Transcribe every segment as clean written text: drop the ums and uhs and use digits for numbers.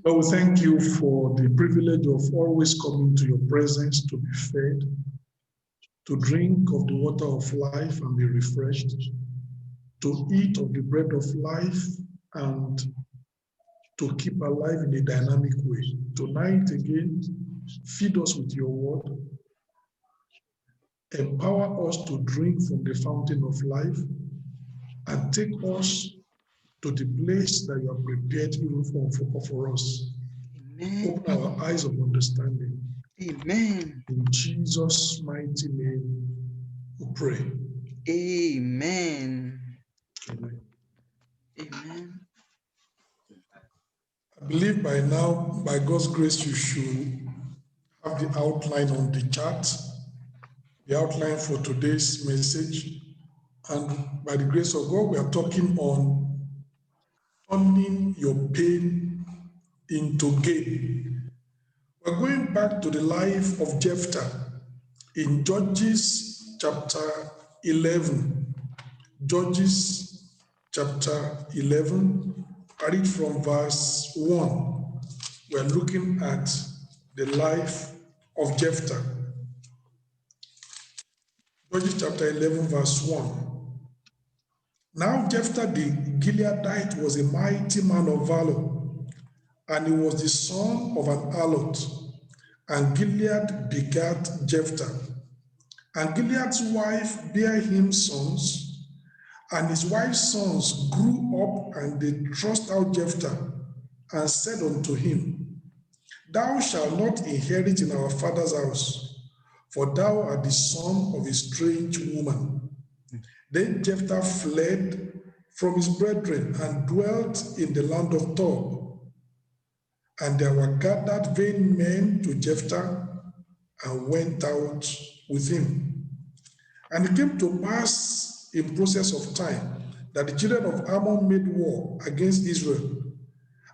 Lord, we thank you for the privilege of always coming to your presence to be fed, to drink of the water of life and be refreshed, to eat of the bread of life and to keep alive in a dynamic way. Tonight again, feed us with your word, empower us to drink from the fountain of life, and take us to the place that you have prepared even for us. Amen. Open our eyes of understanding. Amen. In Jesus' mighty name, we pray. Amen. Amen. Amen. I believe by now, by God's grace, you should have the outline on the chart, the outline for today's message. And by the grace of God, we are talking on turning your pain into gain. We're going back to the life of Jephthah in Judges chapter 11. Judges chapter 11, I read from verse 1. We're looking at the life of Jephthah. Judges chapter 11, verse 1. Now Jephthah the Gileadite was a mighty man of valor, and he was the son of an harlot. And Gilead begat Jephthah. And Gilead's wife bare him sons, and his wife's sons grew up, and they thrust out Jephthah, and said unto him, Thou shalt not inherit in our father's house, for thou art the son of a strange woman. Then Jephthah fled from his brethren and dwelt in the land of Tob. And there were gathered vain men to Jephthah and went out with him. And it came to pass in process of time that the children of Ammon made war against Israel.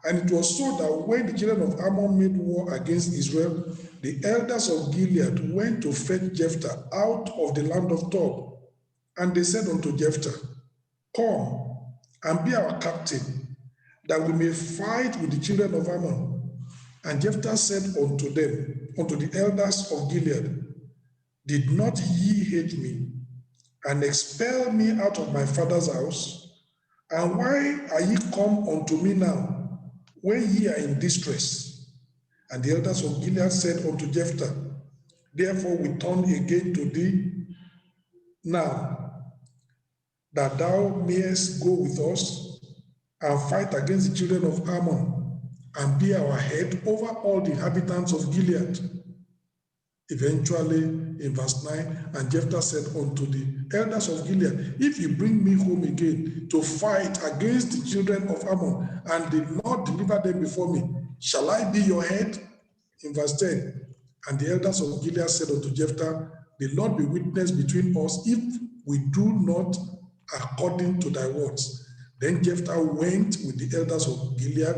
And it was so that when the children of Ammon made war against Israel, the elders of Gilead went to fetch Jephthah out of the land of Tob. And they said unto Jephthah, Come and be our captain, that we may fight with the children of Ammon. And Jephthah said unto them, unto the elders of Gilead, Did not ye hate me, and expel me out of my father's house? And why are ye come unto me now, when ye are in distress? And the elders of Gilead said unto Jephthah, Therefore we turn again to thee now, that thou mayest go with us and fight against the children of Ammon, and be our head over all the inhabitants of Gilead. Eventually, in verse 9, and Jephthah said unto the elders of Gilead, If you bring me home again to fight against the children of Ammon, and the Lord deliver them before me, shall I be your head? In verse 10, and the elders of Gilead said unto Jephthah, The Lord be witness between us, if we do not according to thy words. Then Jephthah went with the elders of Gilead,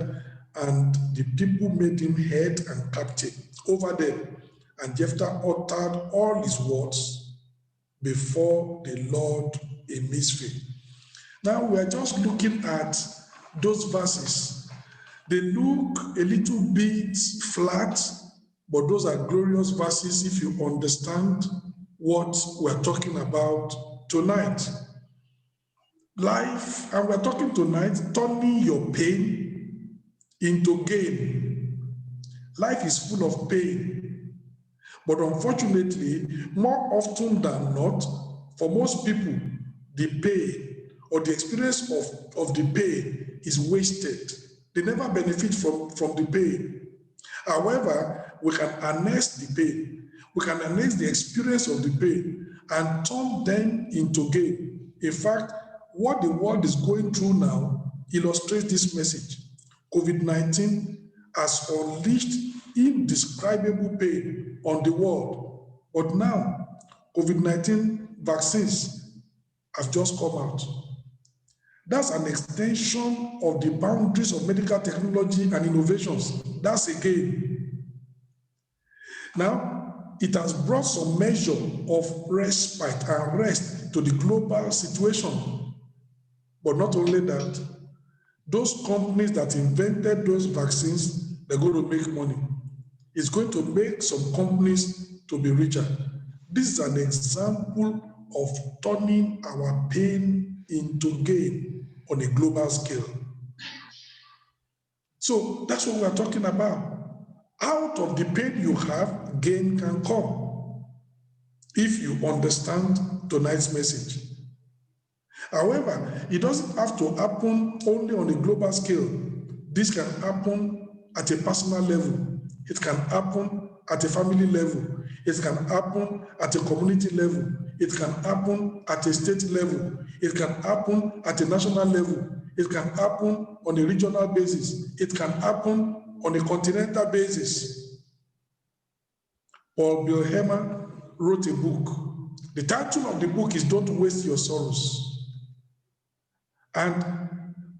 and the people made him head and captain over them. And Jephthah uttered all his words before the Lord in Mizpeh. Now we are just looking at those verses. They look a little bit flat, but those are glorious verses if you understand what we're talking about tonight. Life, and we're talking tonight, turning your pain into gain. Life is full of pain, but unfortunately, more often than not, for most people, the pain or the experience of the pain is wasted. They never benefit from the pain. However, we can harness the pain. We can harness the experience of the pain and turn them into gain. In fact, what the world is going through now illustrates this message. COVID-19 has unleashed indescribable pain on the world. But now, COVID-19 vaccines have just come out. That's an extension of the boundaries of medical technology and innovations. That's a gain. Now, it has brought some measure of respite and rest to the global situation. But not only that, those companies that invented those vaccines, they're going to make money. It's going to make some companies to be richer. This is an example of turning our pain into gain on a global scale. So that's what we're talking about. Out of the pain you have, gain can come if you understand tonight's message. However, it doesn't have to happen only on a global scale. This can happen at a personal level. It can happen at a family level. It can happen at a community level. It can happen at a state level. It can happen at a national level. It can happen on a regional basis. It can happen on a continental basis. Paul Bilhamer wrote a book. The title of the book is Don't Waste Your Sorrows. And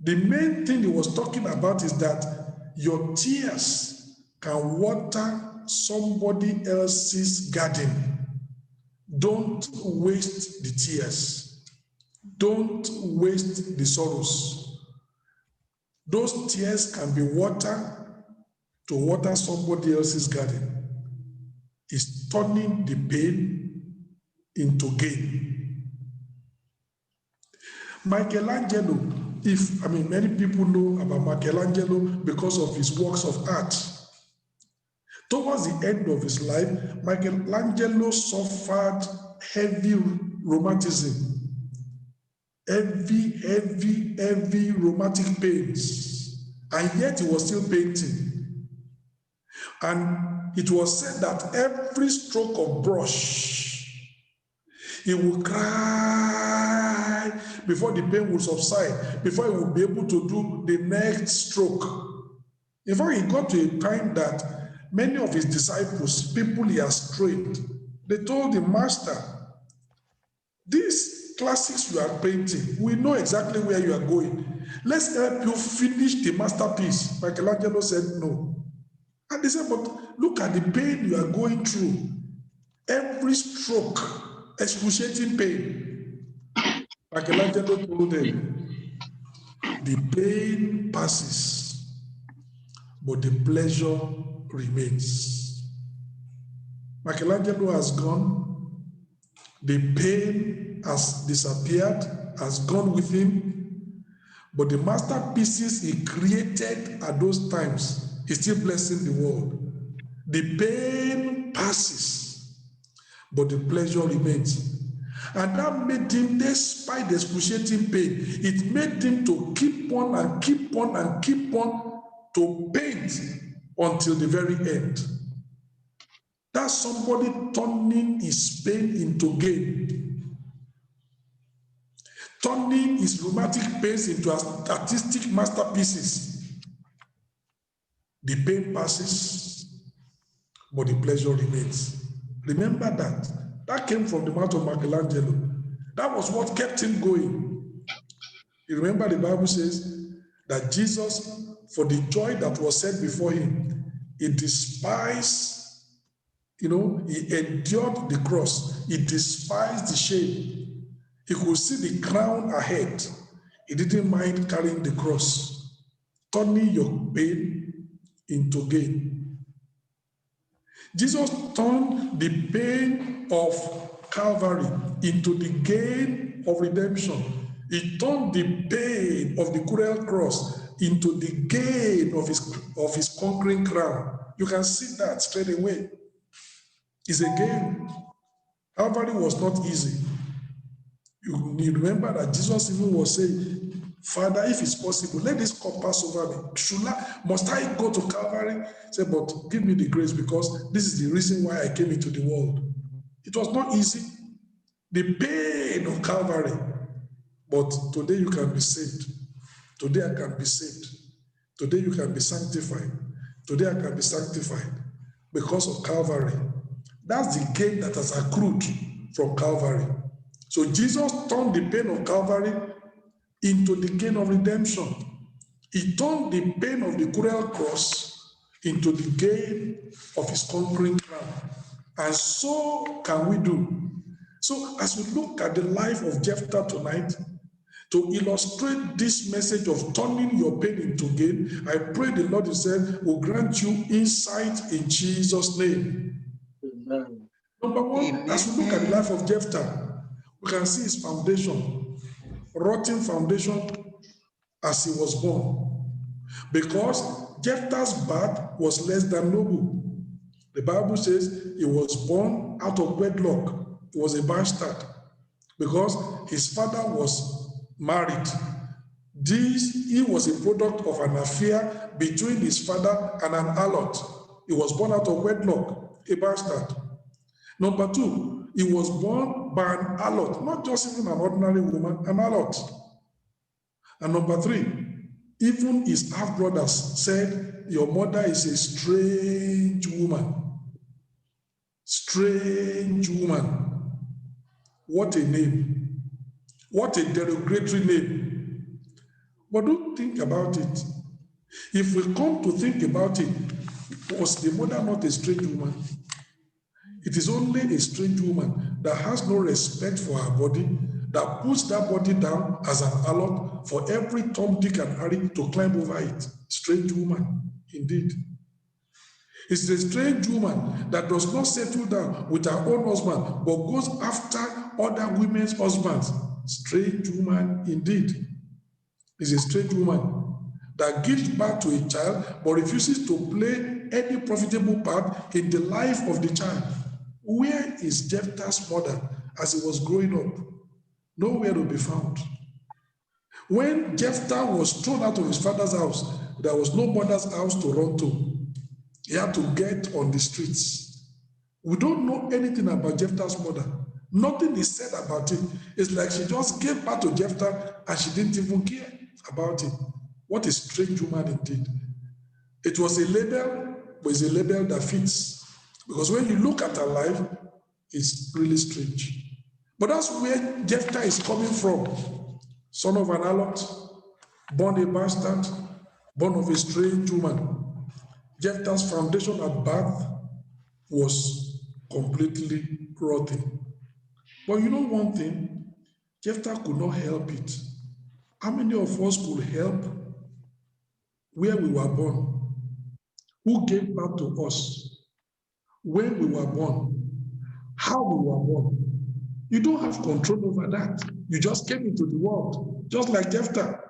the main thing he was talking about is that your tears can water somebody else's garden. Don't waste the tears. Don't waste the sorrows. Those tears can be water to water somebody else's garden. It's turning the pain into gain. Michelangelo, many people know about Michelangelo because of his works of art. Towards the end of his life, Michelangelo suffered heavy rheumatism, heavy rheumatic pains, and yet he was still painting. And it was said that every stroke of brush, he would cry before the pain would subside, before he would be able to do the next stroke. In fact, he got to a time that many of his disciples, people he has trained, they told the master, these classics you are painting, we know exactly where you are going. Let's help you finish the masterpiece. Michelangelo said no. And they said, but look at the pain you are going through. Every stroke, excruciating pain. Michelangelo told them, the pain passes, but the pleasure remains. Michelangelo has gone. The pain has disappeared, has gone with him. But the masterpieces he created at those times is still blessing the world. The pain passes, but the pleasure remains. And that made him, despite the excruciating pain, it made him to keep on and keep on and keep on to paint until the very end. That's somebody turning his pain into gain. Turning his rheumatic pains into artistic masterpieces. The pain passes, but the pleasure remains. Remember that. That came from the mouth of Michelangelo. That was what kept him going. You remember the Bible says that Jesus, for the joy that was set before him, he despised, he endured the cross. He despised the shame. He could see the crown ahead. He didn't mind carrying the cross, turning your pain into gain. Jesus turned the pain of Calvary into the gain of redemption. He turned the pain of the cruel cross into the gain of his conquering crown. You can see that straight away. It's a gain. Calvary was not easy. You remember that Jesus even was saying, Father, if it's possible, let this cup pass over me. Must I go to Calvary? Say, but give me the grace, because this is the reason why I came into the world. It was not easy. The pain of Calvary. But today you can be saved. Today I can be saved. Today you can be sanctified. Today I can be sanctified because of Calvary. That's the gain that has accrued from Calvary. So Jesus turned the pain of Calvary into the gain of redemption. He turned the pain of the cruel cross into the gain of his conquering crown. And so can we do. So as we look at the life of Jephthah tonight, To illustrate this message of turning your pain into gain, I pray the Lord Himself will grant you insight in Jesus' name. Amen. Number one, as we look at the life of Jephthah, we can see his foundation, rotten foundation as he was born. Because Jephthah's birth was less than noble. The Bible says he was born out of wedlock. He was a bastard because his father was married. He was a product of an affair between his father and an harlot. He was born out of wedlock, a bastard. Number two, he was born by an harlot, not just even an ordinary woman, an harlot. And number three, even his half-brothers said, your mother is a strange woman. Strange woman. What a name. What a derogatory name. But don't think about it. If we come to think about it, was the mother not a strange woman? It is only a strange woman that has no respect for her body, that puts that body down as an harlot for every Tom, Dick, and Harry to climb over it. Strange woman, indeed. It's a strange woman that does not settle down with her own husband, but goes after other women's husbands. Strange woman, indeed. It's a strange woman that gives birth to a child, but refuses to play any profitable part in the life of the child. Where is Jephthah's mother as he was growing up? Nowhere to be found. When Jephthah was thrown out of his father's house, there was no mother's house to run to. He had to get on the streets. We don't know anything about Jephthah's mother. Nothing is said about it. It's like she just gave birth to Jephthah and she didn't even care about it. What a strange woman indeed. It was a label, but it's a label that fits. Because when you look at her life, it's really strange. But that's where Jephthah is coming from. Son of an harlot, born a bastard, born of a strange woman. Jephthah's foundation at birth was completely rotten. But you know one thing? Jephthah could not help it. How many of us could help where we were born? Who gave birth to us? When we were born? How we were born? You don't have control over that. You just came into the world, just like Jephthah.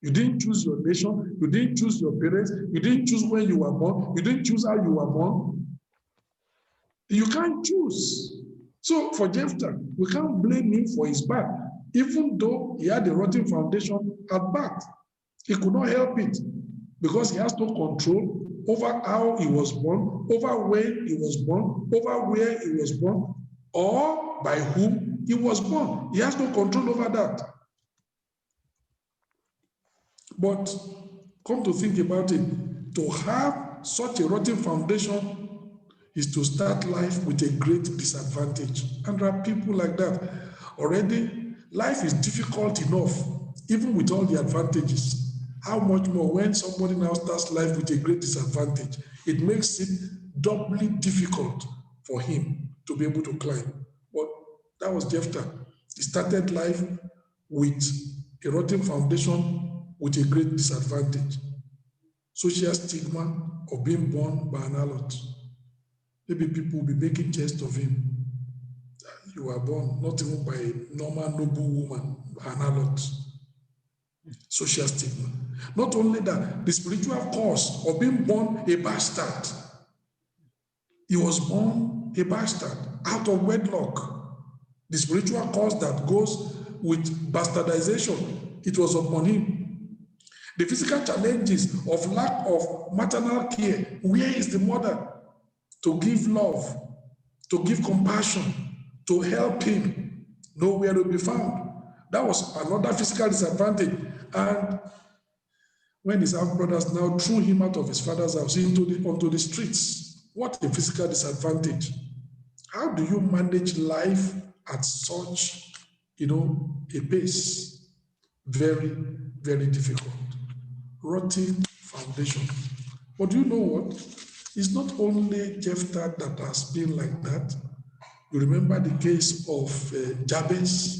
You didn't choose your nation. You didn't choose your parents. You didn't choose when you were born. You didn't choose how you were born. You can't choose. So for Jephthah, we can't blame him for his birth, even though he had a rotten foundation at birth. He could not help it because he has no control over how he was born, over when he was born, over where he was born, or by whom he was born. He has no control over that. But come to think about it, to have such a rotten foundation is to start life with a great disadvantage. And there are people like that. Already, life is difficult enough, even with all the advantages. How much more when somebody now starts life with a great disadvantage? It makes it doubly difficult for him to be able to climb. But that was Jephthah. He started life with a rotten foundation with a great disadvantage. Social stigma of being born by an harlot. Maybe people will be making jest of him. You were born not even by a normal, noble woman, an harlot. Social stigma. Not only that, the spiritual cause of being born a bastard. He was born a bastard out of wedlock. The spiritual cause that goes with bastardization, it was upon him. The physical challenges of lack of maternal care. Where is the mother to give love, to give compassion, to help him? Nowhere to be found. That was another physical disadvantage. And when his half-brothers now threw him out of his father's house onto the streets, what a physical disadvantage. How do you manage life at such, a pace? Very, very difficult. Rotten foundation. But do you know what? It's not only Jephthah that has been like that. You remember the case of Jabez.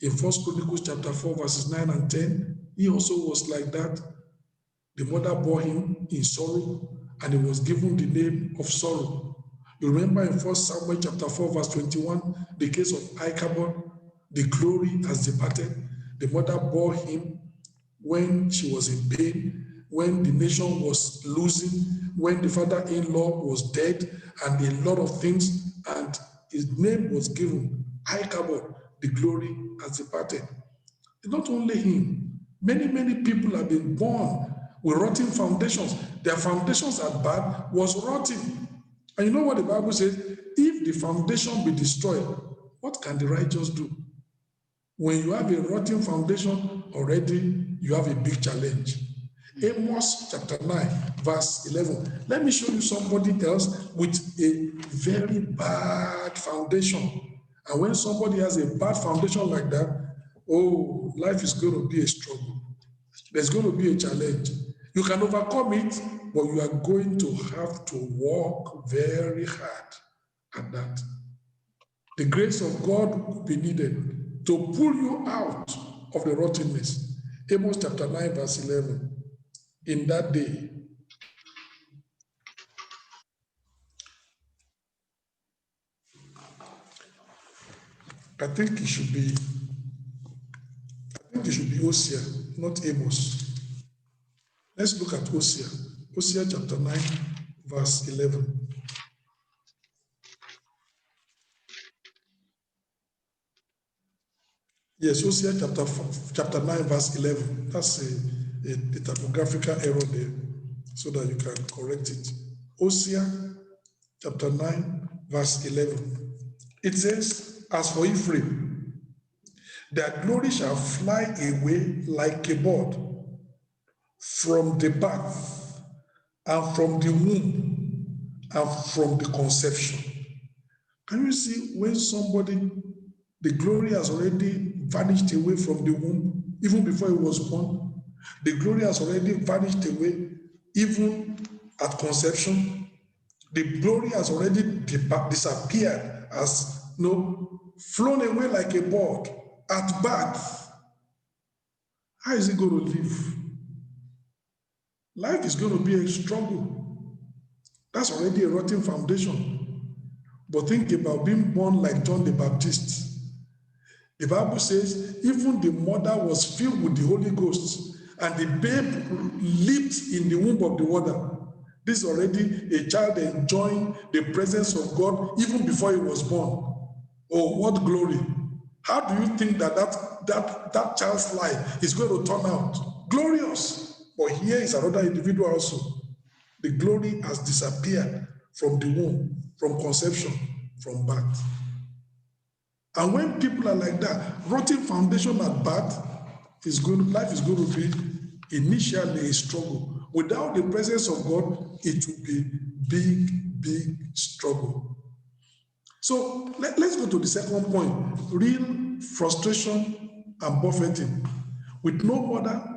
In 1 Chronicles chapter 4, verses 9 and 10, he also was like that. The mother bore him in sorrow, and he was given the name of sorrow. You remember in 1 Samuel chapter 4, verse 21, the case of Ichabod, the glory has departed. The mother bore him when she was in pain, when the nation was losing, when the father-in-law was dead, and a lot of things, and his name was given, Ichabod, the glory has departed. Not only him, many people have been born with rotten foundations. Their foundations at birth was rotten. And you know what the Bible says? If the foundation be destroyed, what can the righteous do? When you have a rotten foundation already, you have a big challenge. Amos chapter 9, verse 11. Let me show you somebody else with a very bad foundation. And when somebody has a bad foundation like that, oh, life is going to be a struggle. There's going to be a challenge. You can overcome it, but you are going to have to work very hard at that. The grace of God will be needed to pull you out of the rottenness. Amos chapter 9, verse 11. In that day, I think it should be Hosea, not Amos. Let's look at Hosea. Hosea chapter 9, verse 11. Yes, Hosea chapter 9, verse 11. That's a typographical error there, so that you can correct it. Hosea chapter 9, verse 11. It says, as for Ephraim, their glory shall fly away like a bird from the birth, and from the womb, and from the conception. Can you see when somebody, the glory has already vanished away from the womb, even before he was born? The glory has already vanished away, even at conception. The glory has already disappeared, has flown away like a bird at birth. How is it going to live? Life is going to be a struggle. That's already a rotten foundation. But think about being born like John the Baptist. The Bible says even the mother was filled with the Holy Ghost, and the babe leaped in the womb of the water. This is already a child enjoying the presence of God even before he was born. Oh, what glory. How do you think that child's life is going to turn out? Glorious. But here is another individual also. The glory has disappeared from the womb, from conception, from birth. And when people are like that, rotten foundation at birth, life is going to be initially a struggle. Without the presence of God, it will be big struggle. So let's go to the second point. Real frustration and buffeting. With no mother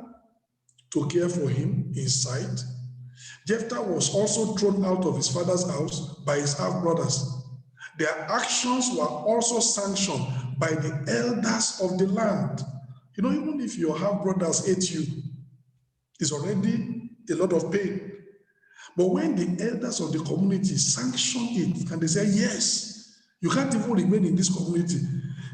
to care for him in sight, Jephthah was also thrown out of his father's house by his half-brothers. Their actions were also sanctioned by the elders of the land. Even if your half-brothers hate you, it's already a lot of pain. But when the elders of the community sanction it, and they say, yes, you can't even remain in this community.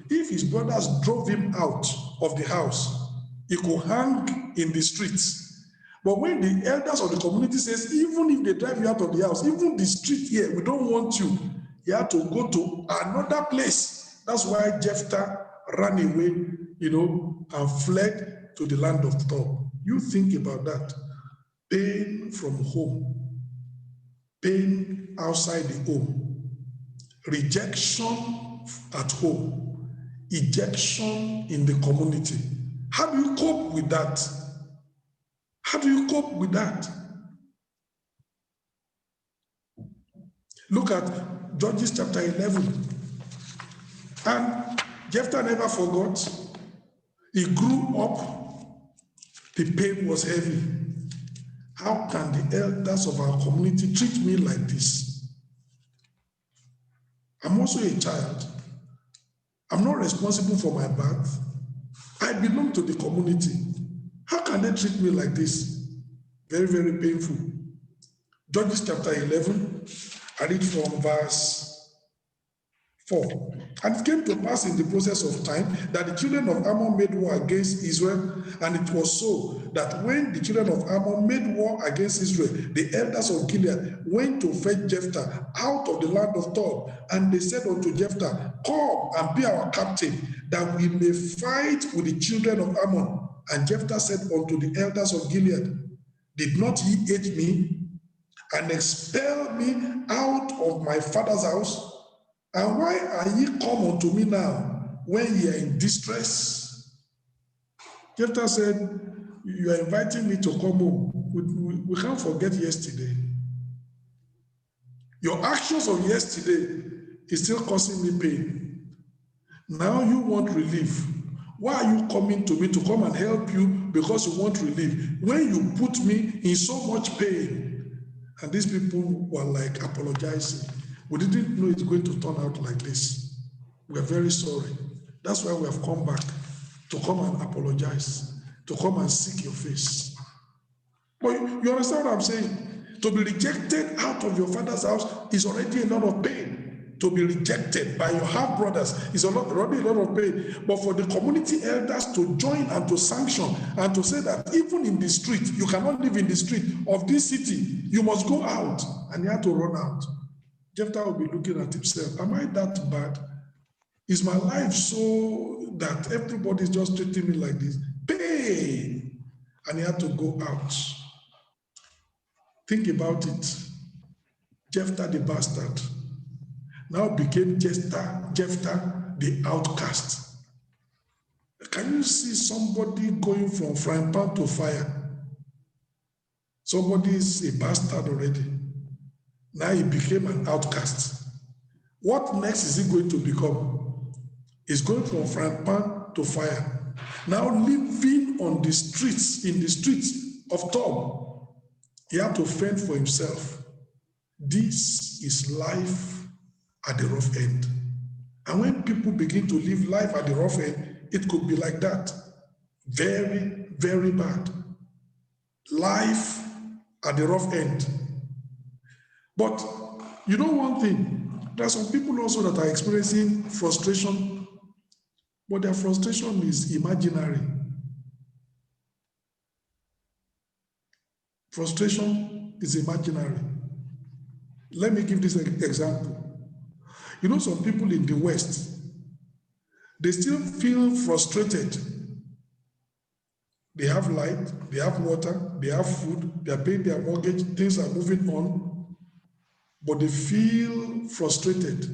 If his brothers drove him out of the house, he could hang in the streets. But when the elders of the community says, even if they drive you out of the house, even the street here, we don't want you, you have to go to another place. That's why Jephthah ran away, and fled to the land of Tob. You think about that. Pain from home, pain outside the home, rejection at home, ejection in the community. How do you cope with that? How do you cope with that? Look at Judges chapter 11. And Jephthah never forgot. He grew up. The pain was heavy. How can the elders of our community treat me like this? I'm also a child. I'm not responsible for my birth. I belong to the community. How can they treat me like this? Very, very painful. Judges chapter 11, I read from verse 4. And it came to pass in the process of time that the children of Ammon made war against Israel. And it was so that when the children of Ammon made war against Israel, the elders of Gilead went to fetch Jephthah out of the land of Tob. And they said unto Jephthah, come and be our captain, that we may fight with the children of Ammon. And Jephthah said unto the elders of Gilead, did not ye hate me and expel me out of my father's house? And why are ye come unto me now when ye are in distress? Jephthah said, you are inviting me to come home. We can't forget yesterday. Your actions of yesterday is still causing me pain. Now you want relief. Why are you coming to me to come and help you because you want relief? When you put me in so much pain. And these people were like apologizing. We didn't know it's going to turn out like this. We're very sorry. That's why we have come back to come and apologize, to come and seek your face. But you understand what I'm saying? To be rejected out of your father's house is already a lot of pain. To be rejected by your half brothers is already a lot of pain. But for the community elders to join and to sanction and to say that even in the street, you cannot live in the street of this city, you must go out, and he had to run out. Jephthah will be looking at himself. Am I that bad? Is my life so that everybody's just treating me like this? Pain! And he had to go out. Think about it. Jephthah the bastard now became Jephthah the outcast. Can you see somebody going from frying pan to fire? Somebody is a bastard already. Now he became an outcast. What next is he going to become? He's going from frying pan to fire. Now living on the streets, in the streets of Tob. He had to fend for himself. This is life at the rough end. And when people begin to live life at the rough end, it could be like that. Very, very bad. Life at the rough end. But you know one thing, there are some people also that are experiencing frustration, but their frustration is imaginary. Frustration is imaginary. Let me give this example. You know, some people in the West, they still feel frustrated. They have light, they have water, they have food, they are paying their mortgage, things are moving on, but they feel frustrated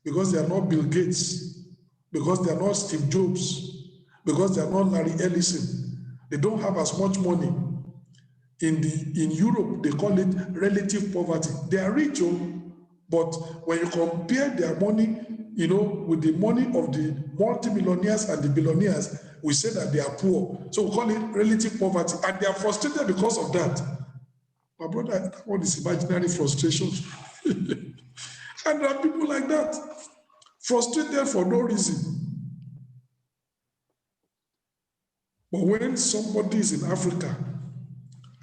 because they are not Bill Gates, because they are not Steve Jobs, because they are not Larry Ellison. They don't have as much money. In Europe, they call it relative poverty. They are rich, but when you compare their money, with the money of the multimillionaires and the billionaires, we say that they are poor. So we call it relative poverty, and they are frustrated because of that. My brother, that one is imaginary frustration. And there are people like that, frustrated for no reason. But when somebody is in Africa,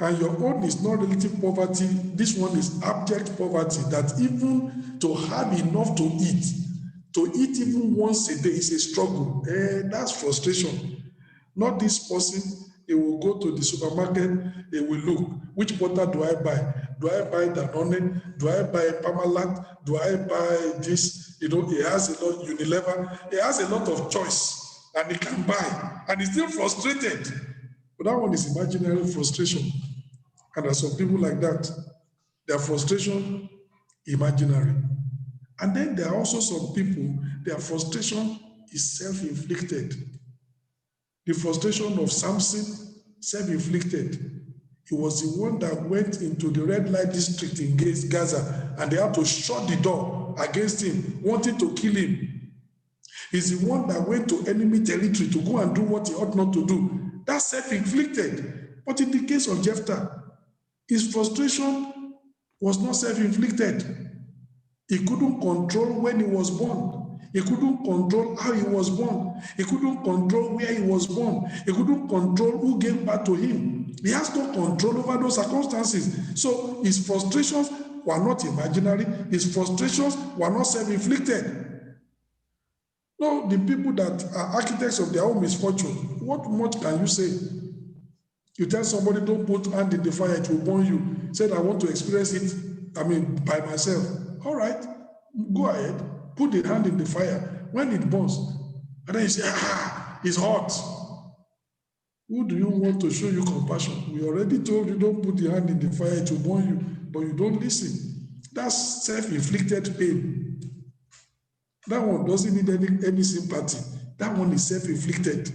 and your own is not relative poverty, this one is abject poverty, that even to have enough to eat even once a day is a struggle. That's frustration. Not this person, they will go to the supermarket, they will look, which butter do I buy? Do I buy Danone? Do I buy Parmalat? Do I buy this? He has a lot, Unilever. He has a lot of choice, and he can buy, and he's still frustrated. But that one is imaginary frustration. And there are some people like that. Their frustration, imaginary. And then there are also some people, their frustration is self-inflicted. The frustration of Samson, self-inflicted. He was the one that went into the red light district in Gaza, and they had to shut the door against him, wanting to kill him. He's the one that went to enemy territory to go and do what he ought not to do. That's self-inflicted. But in the case of Jephthah, his frustration was not self-inflicted. He couldn't control when he was born. He couldn't control how he was born. He couldn't control where he was born. He couldn't control who gave birth to him. He has no control over those circumstances. So his frustrations were not imaginary. His frustrations were not self-inflicted. No, the people that are architects of their own misfortune, what much can you say? You tell somebody, don't put hand in the fire, it will burn you. Said, I want to experience it, by myself. All right, go ahead, put the hand in the fire. When it burns, and then you say, it's hot. Who do you want to show you compassion? We already told you, don't put the hand in the fire, it will burn you, but you don't listen. That's self-inflicted pain. That one doesn't need any sympathy. That one is self-inflicted.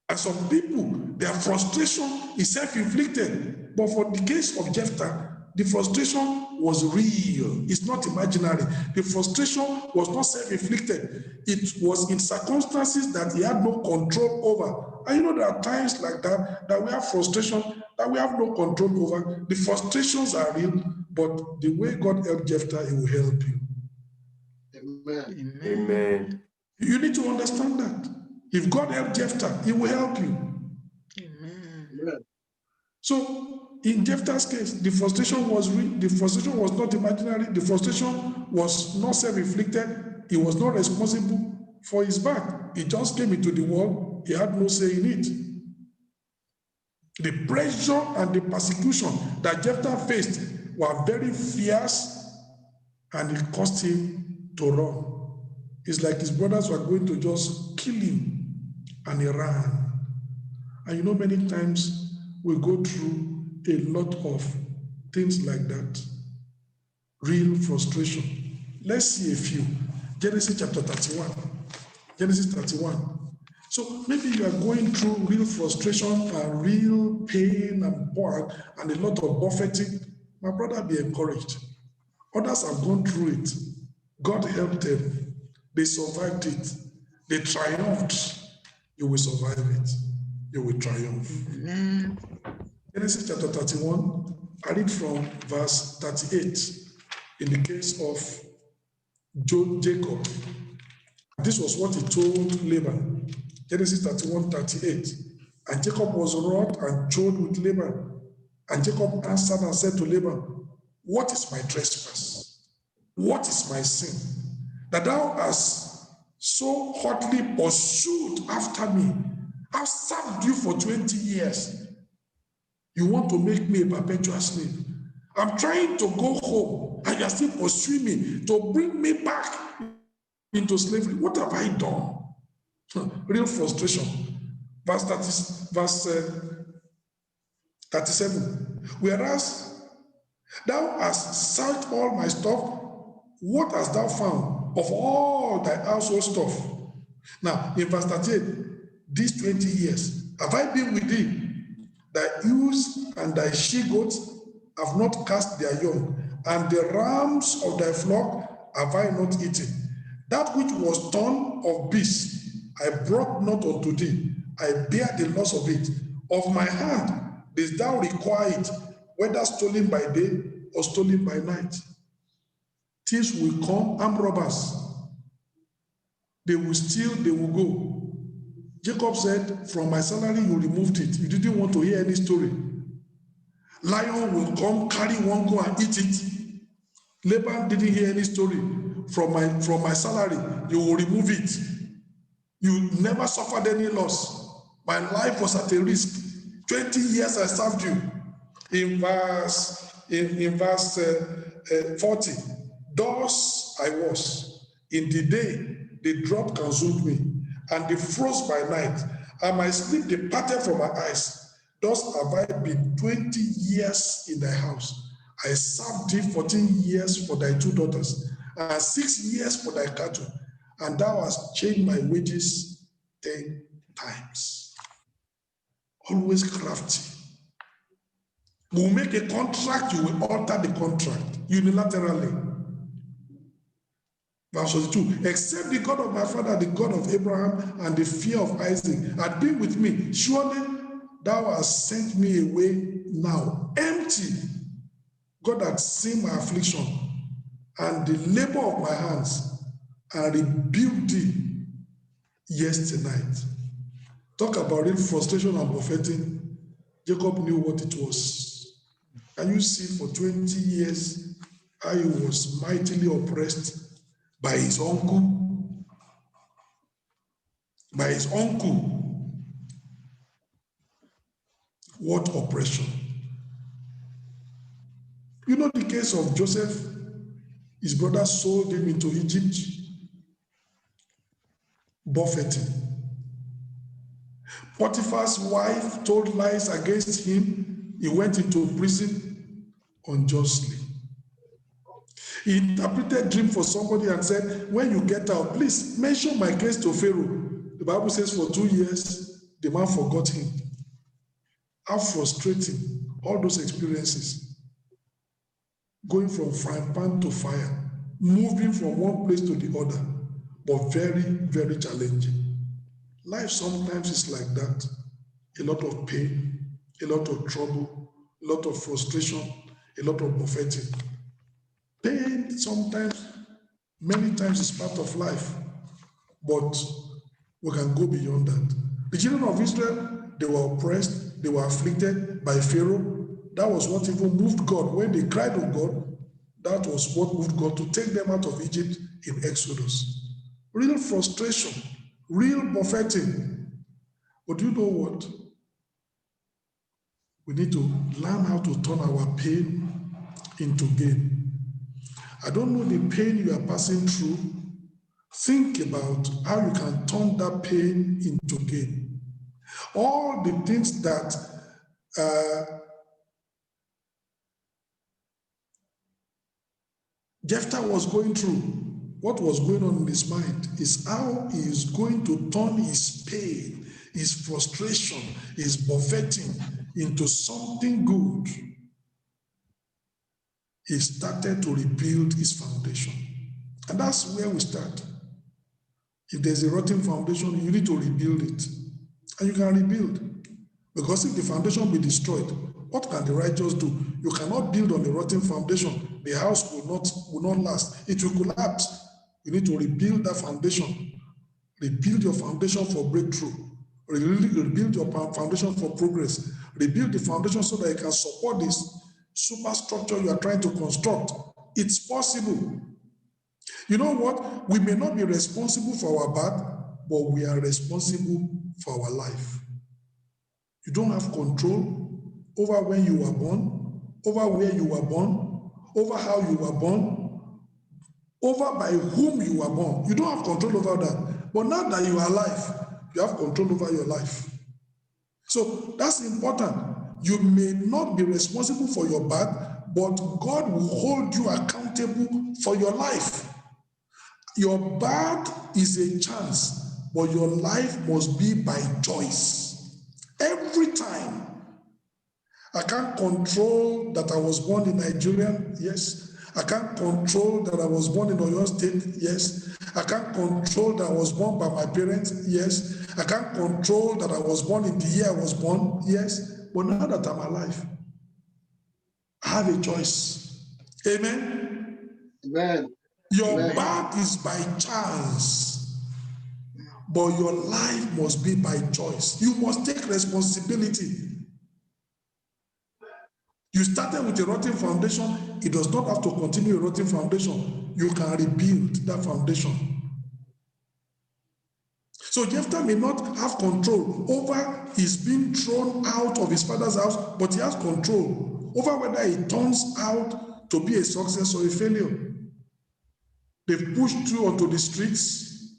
And some people, their frustration is self-inflicted. But for the case of Jephthah, the frustration was real. It's not imaginary. The frustration was not self-inflicted. It was in circumstances that he had no control over. And you know, there are times like that we have frustration that we have no control over. The frustrations are real, but the way God helped Jephthah, he will help you. Amen. Amen. You need to understand that. If God helped Jephthah, he will help you. Amen. So in Jephthah's case, the frustration was real. The frustration was not imaginary. The frustration was not self-inflicted. He was not responsible for his birth. He just came into the world. He had no say in it. The pressure and the persecution that Jephthah faced were very fierce, and it caused him to run. It's like his brothers were going to just kill him, and he ran. And you know, many times we go through a lot of things like that. Real frustration. Let's see a few. Genesis chapter 31. Genesis 31. So maybe you are going through real frustration and real pain and a lot of buffeting. My brother, be encouraged. Others have gone through it. God helped them. They survived it. They triumphed. You will survive it. You will triumph. Amen. Genesis chapter 31, I read from verse 38 in the case of Jacob. This was what he told Laban. Genesis 31, 38. And Jacob was wroth and chode with Laban. And Jacob answered and said to Laban, what is my trespass? What is my sin? That thou hast so hotly pursued after me. I've served you for 20 years. You want to make me a perpetual slave. I'm trying to go home, and you're still pursuing me to bring me back into slavery. What have I done? Real frustration. Verse 37. Whereas thou hast searched all my stuff, what hast thou found of all thy household stuff? Now, in verse 38, these 20 years, have I been with thee? Thy ewes and thy she-goats have not cast their young, and the rams of thy flock have I not eaten. That which was torn of beasts I brought not unto thee. I bear the loss of it. Of my hand didst thou require it, whether stolen by day or stolen by night. Thieves will come, armed robbers. They will steal, they will go. Jacob said, from my salary you removed it. You didn't want to hear any story. Lion will come, carry one, go and eat it. Laban didn't hear any story. From my salary, you will remove it. You never suffered any loss. My life was at a risk. 20 years I served you. In verse 40, thus I was. In the day, the drought consumed me, and the frost by night, and my sleep departed from my eyes. Thus have I been 20 years in thy house. I served thee 14 years for thy 2 daughters, and 6 years for thy cattle, and thou hast changed my wages 10 times. Always crafty. We'll make a contract, you will alter the contract unilaterally. Verse 42, except the God of my father, the God of Abraham, and the fear of Isaac had been with me, surely thou hast sent me away now empty. God had seen my affliction and the labor of my hands, and rebuild thee yesternight. Talk about real frustration and buffeting. Jacob knew what it was. And you see for 20 years how he was mightily oppressed by his uncle. By his uncle. What oppression? You know the case of Joseph? His brother sold him into Egypt. Buffeting. Potiphar's wife told lies against him. He went into prison unjustly. He interpreted dream for somebody and said, when you get out, please mention my case to Pharaoh. The Bible says for 2 years, the man forgot him. How frustrating all those experiences. Going from frying pan to fire, moving from one place to the other, but very, very challenging. Life sometimes is like that. A lot of pain, a lot of trouble, a lot of frustration, a lot of buffeting. Pain sometimes, many times is part of life, but we can go beyond that. The children of Israel, they were oppressed, they were afflicted by Pharaoh. That was what even moved God. When they cried to God, that was what moved God to take them out of Egypt in Exodus. Real frustration, real buffeting. But you know what? We need to learn how to turn our pain into gain. I don't know the pain you are passing through. Think about how you can turn that pain into gain. All the things that Jephthah was going through, what was going on in his mind is how he is going to turn his pain, his frustration, his buffeting into something good. He started to rebuild his foundation. And that's where we start. If there's a rotten foundation, you need to rebuild it. And you can rebuild. Because if the foundation be destroyed, what can the righteous do? You cannot build on a rotten foundation. The house will not last. It will collapse. You need to rebuild that foundation. Rebuild your foundation for breakthrough. Rebuild your foundation for progress. Rebuild the foundation so that it can support this superstructure you are trying to construct. It's possible. You know what? We may not be responsible for our bad, but we are responsible for our life. You don't have control over when you were born, over where you were born, over how you were born, over by whom you were born. You don't have control over that. But now that you are alive, you have control over your life. So that's important. You may not be responsible for your bad, but God will hold you accountable for your life. Your bad is a chance, but your life must be by choice. Every time. I can't control that I was born in Nigeria, yes. I can't control that I was born in Oyo State, yes. I can't control that I was born by my parents, yes. I can't control that I was born in the year I was born, yes. But now that I'm alive, I have a choice. Amen? Amen. Your Amen. birth is by chance, but your life must be by choice. You must take responsibility. You started with a rotten foundation. It does not have to continue a rotten foundation. You can rebuild that foundation. So Jephthah may not have control over his being thrown out of his father's house, but he has control over whether he turns out to be a success or a failure. They've pushed you onto the streets,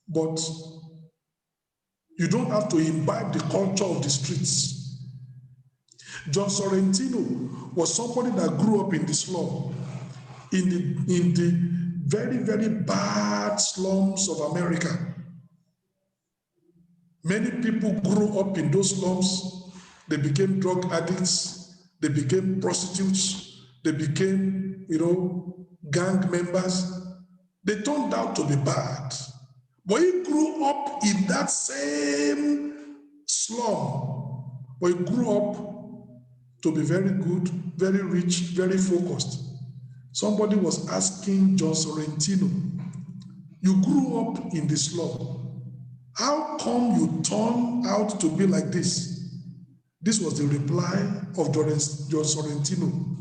but you don't have to imbibe the culture of the streets. John Sorrentino was somebody that grew up in the slum, in the very, very bad slums of America. Many people grew up in those slums. They became drug addicts. They became prostitutes. They became, gang members. They turned out to be bad. But he grew up in that same slum. But he grew up to be very good, very rich, very focused. Somebody was asking John Sorrentino, you grew up in the slum. How come you turned out to be like this? This was the reply of John Sorrentino.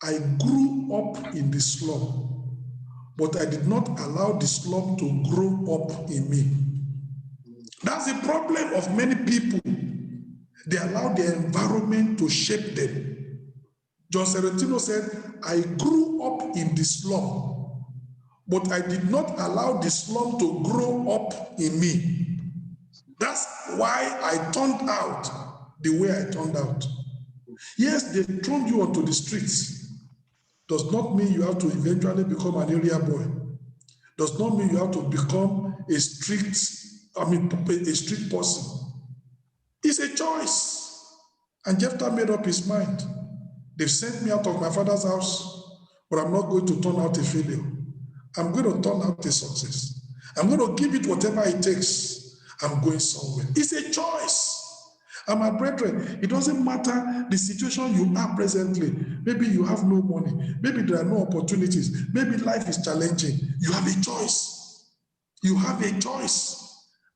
I grew up in the slum, but I did not allow the slum to grow up in me. That's the problem of many people. They allow their environment to shape them. John Sorrentino said, I grew up in the slum, but I did not allow the slum to grow up in me. That's why I turned out the way I turned out. Yes, they thrown you onto the streets. Does not mean you have to eventually become an area boy. Does not mean you have to become a street person. It's a choice. And Jephthah made up his mind. They've sent me out of my father's house, but I'm not going to turn out a failure. I'm going to turn out a success. I'm going to give it whatever it takes. I'm going somewhere. It's a choice. And my brethren, it doesn't matter the situation you are presently. Maybe you have no money. Maybe there are no opportunities. Maybe life is challenging. You have a choice. You have a choice.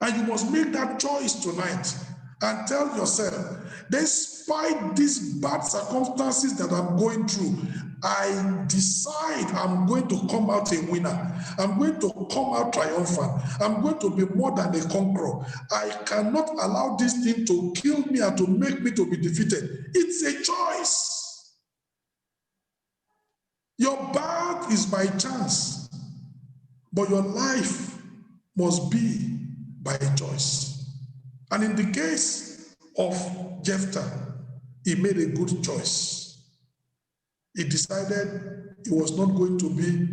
And you must make that choice tonight and tell yourself, despite these bad circumstances that I'm going through, I decide I'm going to come out a winner. I'm going to come out triumphant. I'm going to be more than a conqueror. I cannot allow this thing to kill me and to make me to be defeated. It's a choice. Your birth is by chance, but your life must be by choice. And in the case of Jephthah, he made a good choice. He decided he was not going to be,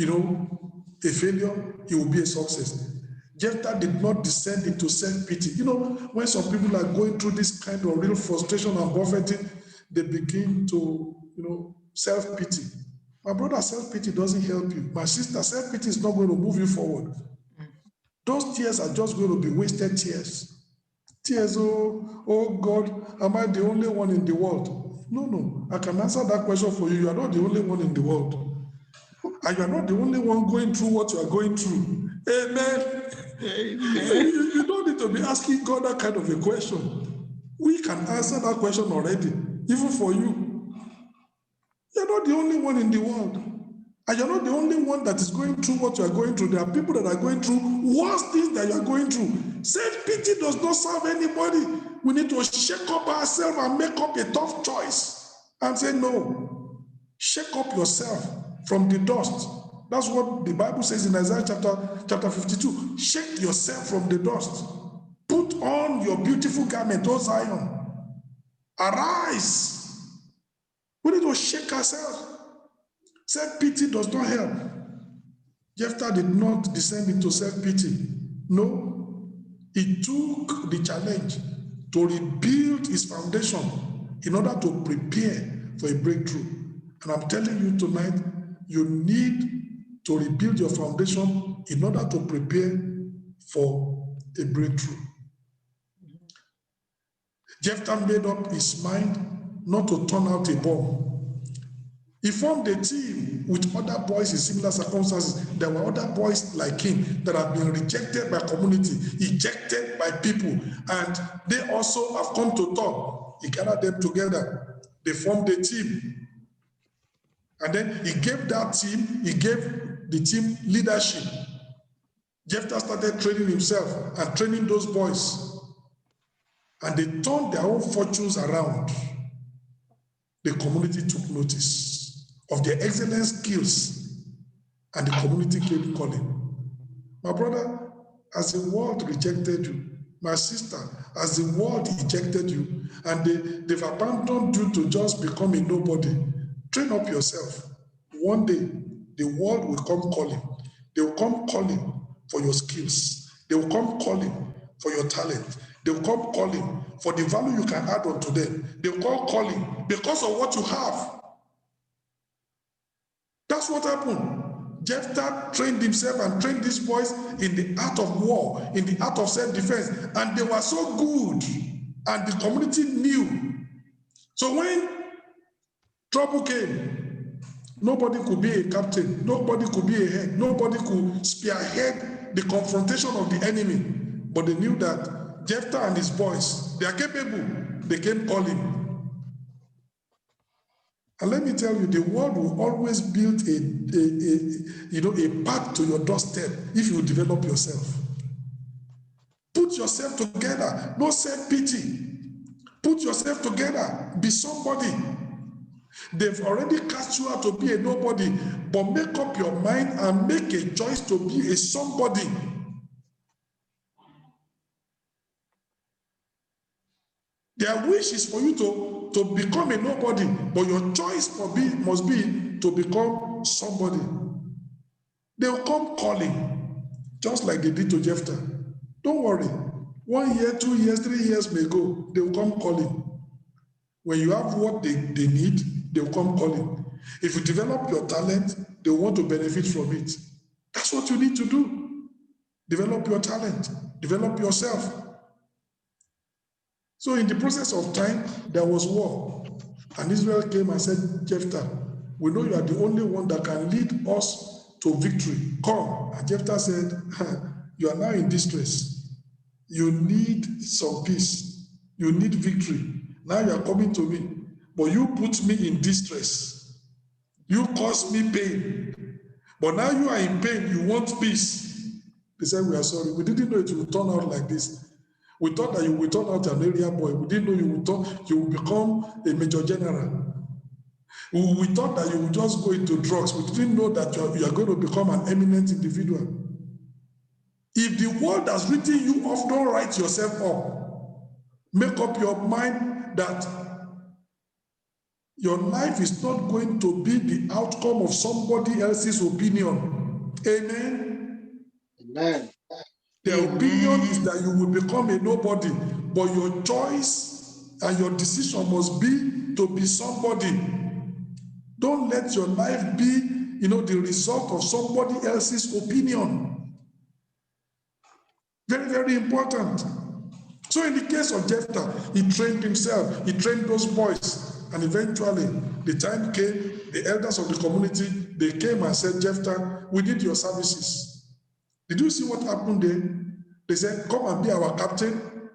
a failure. He will be a success. Jephthah did not descend into self-pity. When some people are going through this kind of real frustration and buffeting, they begin to, self-pity. My brother, self-pity doesn't help you. My sister, self-pity is not going to move you forward. Those tears are just going to be wasted tears. Tears, oh God, am I the only one in the world? No, I can answer that question for you. You are not the only one in the world. And you are not the only one going through what you are going through. Amen. Amen. You don't need to be asking God that kind of a question. We can answer that question already, even for you. You're not the only one in the world. And you're not the only one that is going through what you are going through. There are people that are going through worse things that you are going through. Self-pity does not serve anybody. We need to shake up ourselves and make up a tough choice and say, no, shake up yourself from the dust. That's what the Bible says in Isaiah chapter 52. Shake yourself from the dust. Put on your beautiful garment, O Zion. Arise. We need to shake ourselves. Self-pity does not help. Jephthah did not descend into self-pity. No, he took the challenge to rebuild his foundation in order to prepare for a breakthrough. And I'm telling you tonight, you need to rebuild your foundation in order to prepare for a breakthrough. Jephthah made up his mind not to turn out a bomb. He formed a team with other boys in similar circumstances. There were other boys like him that have been rejected by community, ejected by people, and they also have come to talk. He gathered them together. They formed a team. And then he gave the team leadership. Jephthah started training himself and training those boys. And they turned their own fortunes around. The community took notice of their excellent skills, and the community came calling. My brother, as the world rejected you, my sister, as the world ejected you, and they've abandoned you to just become a nobody, train up yourself. One day, the world will come calling. They will come calling for your skills. They will come calling for your talent. They will come calling for the value you can add on to them. They will come calling because of what you have. That's what happened. Jephthah trained himself and trained these boys in the art of war, in the art of self-defense, and they were so good, and the community knew. So when trouble came, Nobody could be a captain. Nobody could be a head. Nobody could spearhead the confrontation of the enemy. But they knew that Jephthah and his boys, they are capable. They came calling. And let me tell you, the world will always build a path to your doorstep if you develop yourself. Put yourself together. No self-pity. Put yourself together. Be somebody. They've already cast you out to be a nobody, but make up your mind and make a choice to be a somebody. Their wish is for you to become a nobody, but your choice must be to become somebody. They'll come calling, just like they did to Jephthah. Don't worry. 1 year, 2 years, 3 years may go. They'll come calling. When you have what they need, they'll come calling. If you develop your talent, they want to benefit from it. That's what you need to do. Develop your talent. Develop yourself. So in the process of time, there was war. And Israel came and said, Jephthah, we know you are the only one that can lead us to victory. Come. And Jephthah said, you are now in distress. You need some peace. You need victory. Now you are coming to me. But you put me in distress. You caused me pain. But now you are in pain. You want peace. They said, we are sorry. We didn't know it would turn out like this. We thought that you would turn out an area boy. We didn't know you would become a major general. We thought that you would just go into drugs. We didn't know that you are going to become an eminent individual. If the world has written you off, don't write yourself up. Make up your mind that your life is not going to be the outcome of somebody else's opinion. Amen? Amen. Their opinion is that you will become a nobody, but your choice and your decision must be to be somebody. Don't let your life be, the result of somebody else's opinion. Very, very important. So in the case of Jephthah, he trained himself, he trained those boys, and eventually the time came, the elders of the community, they came and said, Jephthah, we need your services. Did you see what happened there? They said, come and be our captain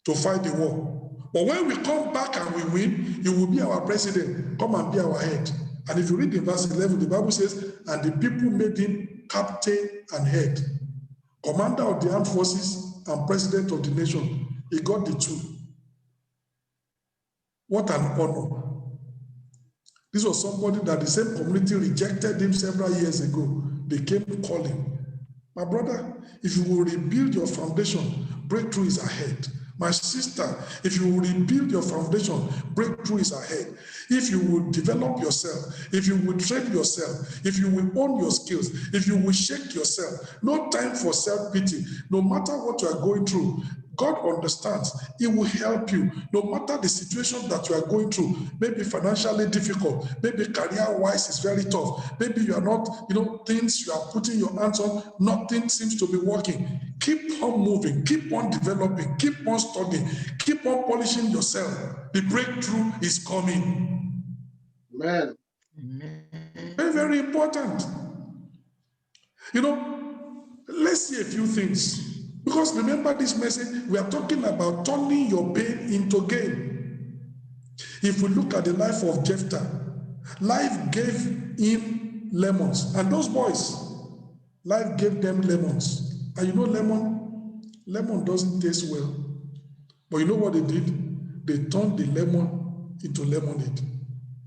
to fight the war. But when we come back and we win, you will be our president. Come and be our head. And if you read in verse 11, the Bible says, and the people made him captain and head, commander of the armed forces and president of the nation. He got the two. What an honor. This was somebody that the same community rejected him several years ago. They came calling. My brother, if you will rebuild your foundation, breakthrough is ahead. My sister, if you will rebuild your foundation, breakthrough is ahead. If you will develop yourself, if you will train yourself, if you will own your skills, if you will shake yourself, no time for self-pity. No matter what you are going through, God understands. He will help you. No matter the situation that you are going through, maybe financially difficult, maybe career-wise is very tough, maybe you are not, things you are putting your hands on, nothing seems to be working. Keep on moving, keep on developing, keep on studying, keep on polishing yourself. The breakthrough is coming. Amen. Very, very important. Let's see a few things. Because remember this message, we are talking about turning your pain into gain. If we look at the life of Jephthah, life gave him lemons. And those boys, life gave them lemons. And lemon doesn't taste well. But you know what they did? They turned the lemon into lemonade.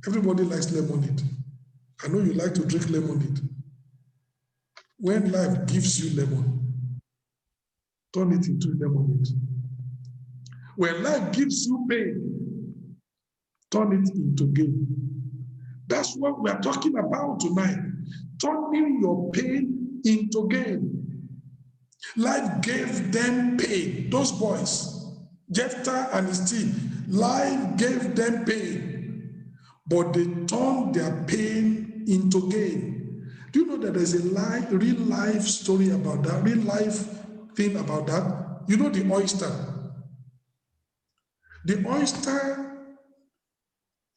Everybody likes lemonade. I know you like to drink lemonade. When life gives you lemon, turn it into lemonade. When life gives you pain, turn it into gain. That's what we are talking about tonight. Turning your pain into gain. Life gave them pain. Those boys, Jephthah and his team, life gave them pain, but they turned their pain into gain. Do you know that there's a real life story about that, real life thing about that? You know the oyster. The oyster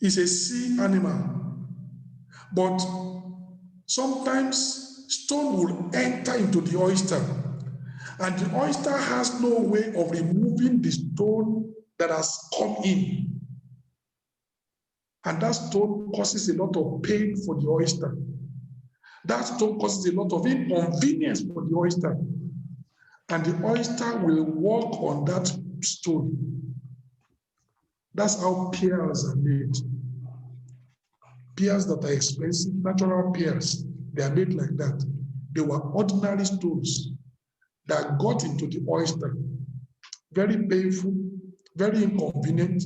is a sea animal, But sometimes stone will enter into the oyster, and the oyster has no way of removing the stone that has come in. And that stone causes a lot of pain for the oyster. That stone causes a lot of inconvenience for the oyster. And the oyster will walk on that stone. That's how pearls are made. Pearls that are expensive, natural pearls, they are made like that. They were ordinary stones that got into the oyster. Very painful, very inconvenient,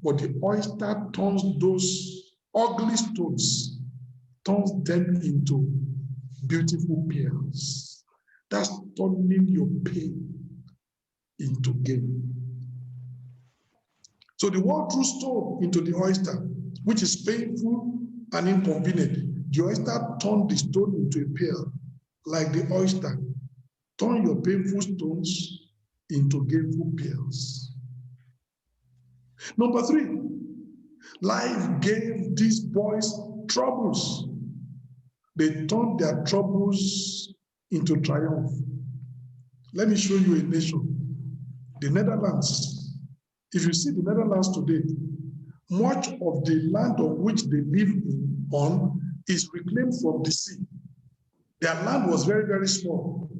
but the oyster turns those ugly stones, turns them into beautiful pearls. That's turning your pain into gain. So the world threw stone into the oyster, which is painful and inconvenient. The oyster turned the stone into a pearl, like the oyster. Turn your painful stones into gainful pearls. Number 3, life gave these boys troubles. They turned their troubles into triumph. Let me show you a nation, the Netherlands. If you see the Netherlands today, much of the land on which they live on is reclaimed from the sea. Their land was very, very small.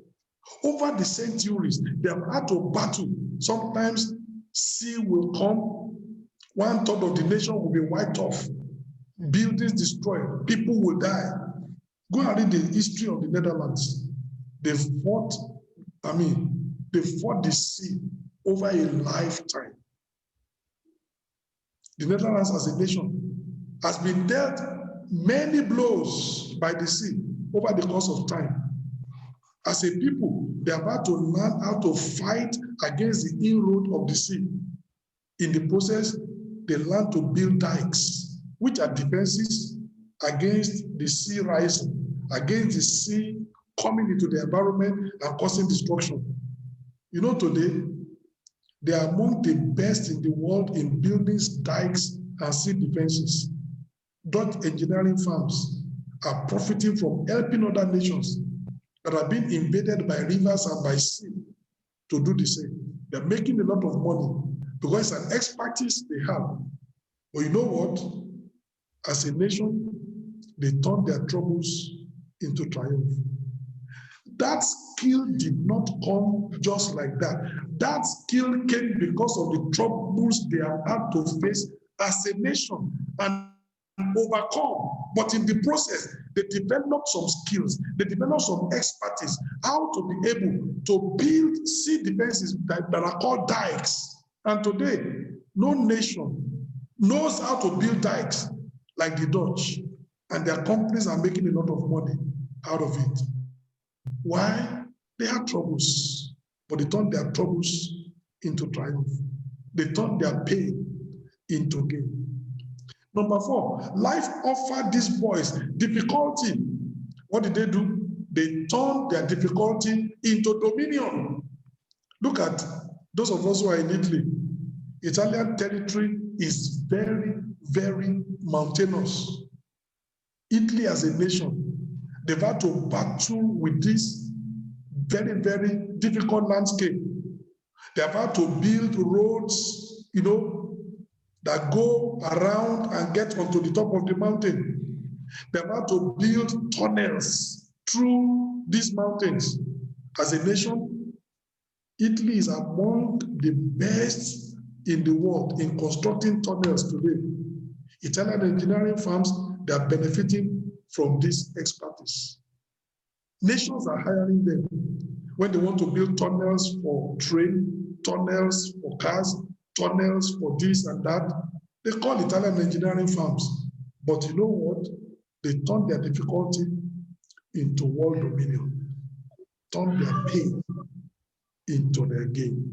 Over the centuries, they have had to battle. Sometimes sea will come, 1/3 of the nation will be wiped off, buildings destroyed, people will die. Go and read the history of the Netherlands. They fought the sea over a lifetime. The Netherlands as a nation has been dealt many blows by the sea over the course of time. As a people, they are about to learn how to fight against the inroad of the sea. In the process, they learn to build dikes, which are defenses against the sea rising, against the sea coming into the environment and causing destruction. You know, today, they are among the best in the world in building dikes and sea defenses. Dutch engineering firms are profiting from helping other nations that have been invaded by rivers and by sea to do the same. They're making a lot of money because it's an expertise they have. But you know what? As a nation, they turned their troubles into triumph. That skill did not come just like that. That skill came because of the troubles they have had to face as a nation and overcome. But in the process, they developed some skills, they developed some expertise, how to be able to build sea defenses that are called dikes. And today, no nation knows how to build dikes like the Dutch, and their companies are making a lot of money out of it. Why? They had troubles, but they turned their troubles into triumph. They turned their pain into gain. Number 4, life offered these boys difficulty. What did they do? They turned their difficulty into dominion. Look at those of us who are in Italy. Italian territory is very, very mountainous. Italy as a nation, they've had to battle with this very, very difficult landscape. They've had to build roads, that go around and get onto the top of the mountain. They've had to build tunnels through these mountains. As a nation, Italy is among the best in the world in constructing tunnels today. Italian engineering firms, they are benefiting from this expertise. Nations are hiring them when they want to build tunnels for train, tunnels for cars, tunnels for this and that. They call Italian engineering firms. But you know what? They turn their difficulty into world dominion, turn their pain into their gain.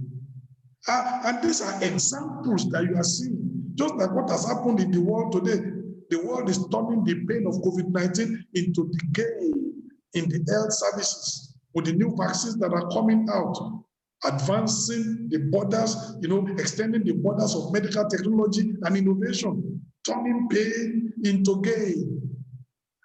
And these are examples that you are seeing, just like what has happened in the world today. The world is turning the pain of COVID-19 into the gain in the health services with the new vaccines that are coming out, advancing the borders, extending the borders of medical technology and innovation, turning pain into gain.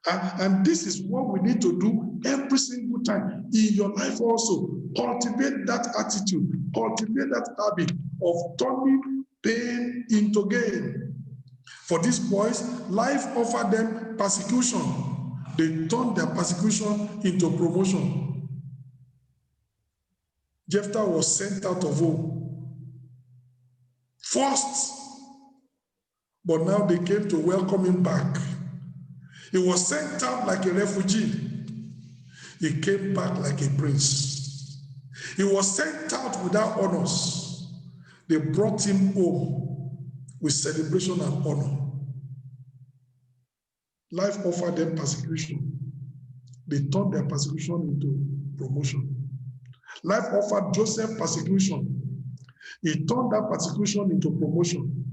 And this is what we need to do every single time in your life also. Cultivate that attitude, cultivate that habit of turning pain into gain. For these boys, life offered them persecution. They turned their persecution into promotion. Jephthah was sent out of home, forced, but now they came to welcome him back. He was sent out like a refugee. He came back like a prince. He was sent out without honors. They brought him home with celebration and honor. Life offered them persecution. They turned their persecution into promotion. Life offered Joseph persecution. He turned that persecution into promotion.